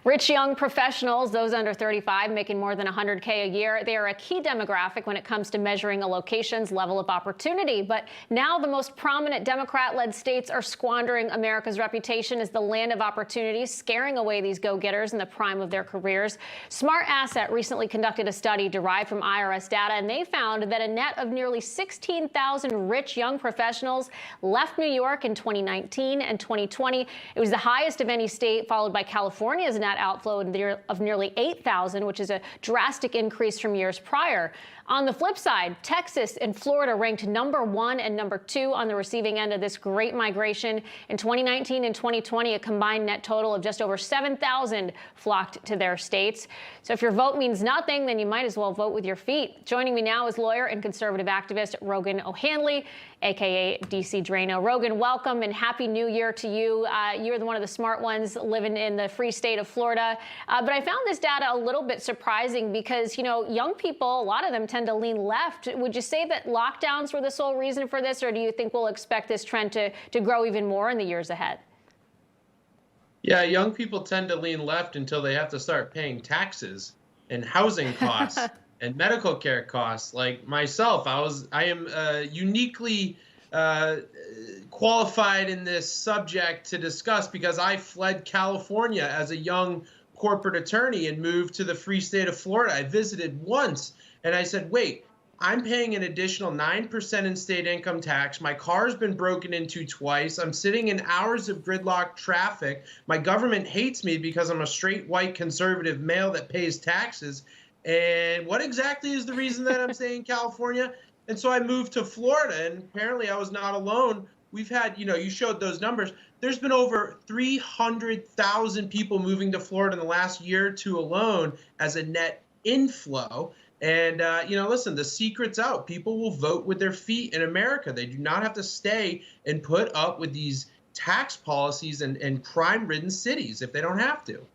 Rich young professionals, those under 35, making more than $100K a year, they are a key demographic when it comes to measuring a location's level of opportunity. But now the most prominent Democrat-led states are squandering America's reputation as the land of opportunity, scaring away these go-getters in the prime of their careers. Smart Asset recently conducted a study derived from IRS data, and they found that a net of nearly 16,000 rich young professionals left New York in 2019 and 2020. It was the highest of any state, followed by California's net outflow of nearly 8,000, which is a drastic increase from years prior. On the flip side, Texas and Florida ranked #1 and #2 on the receiving end of this great migration. In 2019 and 2020, a combined net total of just over 7,000 flocked to their states. So if your vote means nothing, then you might as well vote with your feet. Joining me now is lawyer and conservative activist Rogan O'Handley, a.k.a. DC Drano. Rogan, welcome and Happy New Year to you. You're one of the smart ones living in the free state of Florida. But I found this data a little bit surprising because, you know, young people, a lot of them tend to lean left. Would you say that lockdowns were the sole reason for this, or do you think we'll expect this trend to grow even more in the years ahead? Yeah, young people tend to lean left until they have to start paying taxes and housing costs and medical care costs. Like myself, I am uniquely qualified in this subject to discuss because I fled California as a young corporate attorney and moved to the free state of Florida. I visited once and I said, wait, I'm paying an additional 9% in state income tax. My car's been broken into twice. I'm sitting in hours of gridlock traffic. My government hates me because I'm a straight white conservative male that pays taxes. And what exactly is the reason that I'm staying in California? And so I moved to Florida, and apparently I was not alone. We've had, you showed those numbers. There's been over 300,000 people moving to Florida in the last year or two alone as a net inflow. And, listen, the secret's out. People will vote with their feet in America. They do not have to stay and put up with these tax policies and crime-ridden cities if they don't have to.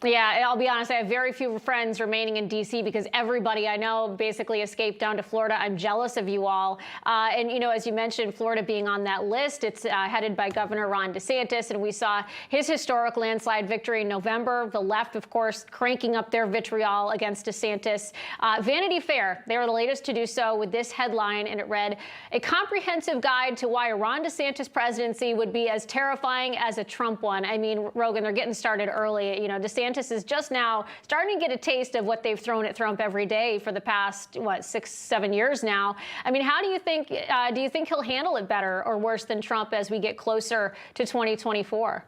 Yeah, I'll be honest, I have very few friends remaining in D.C. because everybody I know basically escaped down to Florida. I'm jealous of you all. And, as you mentioned, Florida being on that list, it's headed by Governor Ron DeSantis, and we saw his historic landslide victory in November. The left, of course, cranking up their vitriol against DeSantis. Vanity Fair, they were the latest to do so with this headline, and it read, "A comprehensive guide to why a Ron DeSantis presidency would be as terrifying as a Trump one." I mean, Rogan, they're getting started early. DeSantis is just now starting to get a taste of what they've thrown at Trump every day for the past, 6-7 years now. I mean, how do you think he'll handle it better or worse than Trump as we get closer to 2024?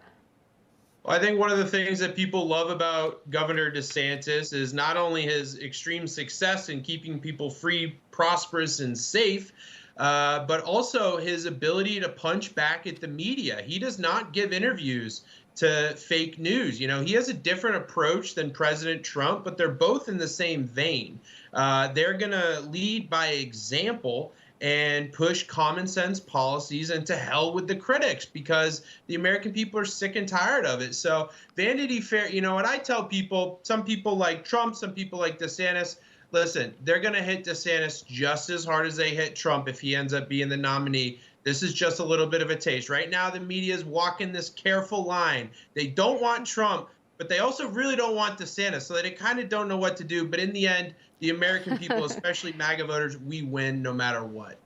Well, I think one of the things that people love about Governor DeSantis is not only his extreme success in keeping people free, prosperous, and safe, but also his ability to punch back at the media. He does not give interviews to fake news. He has a different approach than President Trump, but they're both in the same vein. They're going to lead by example and push common sense policies, and to hell with the critics because the American people are sick and tired of it. So Vanity Fair, what I tell people, some people like Trump, some people like DeSantis, listen, they're going to hit DeSantis just as hard as they hit Trump if he ends up being the nominee. This is just a little bit of a taste. Right now, the media is walking this careful line. They don't want Trump, but they also really don't want DeSantis, so they kind of don't know what to do. But in the end, the American people, especially MAGA voters, we win no matter what.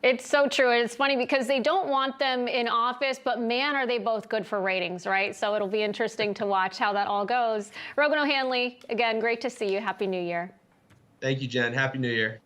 It's so true. And it's funny because they don't want them in office, but man, are they both good for ratings, right? So it'll be interesting to watch how that all goes. Rogan O'Handley, again, great to see you. Happy New Year. Thank you, Jen. Happy New Year.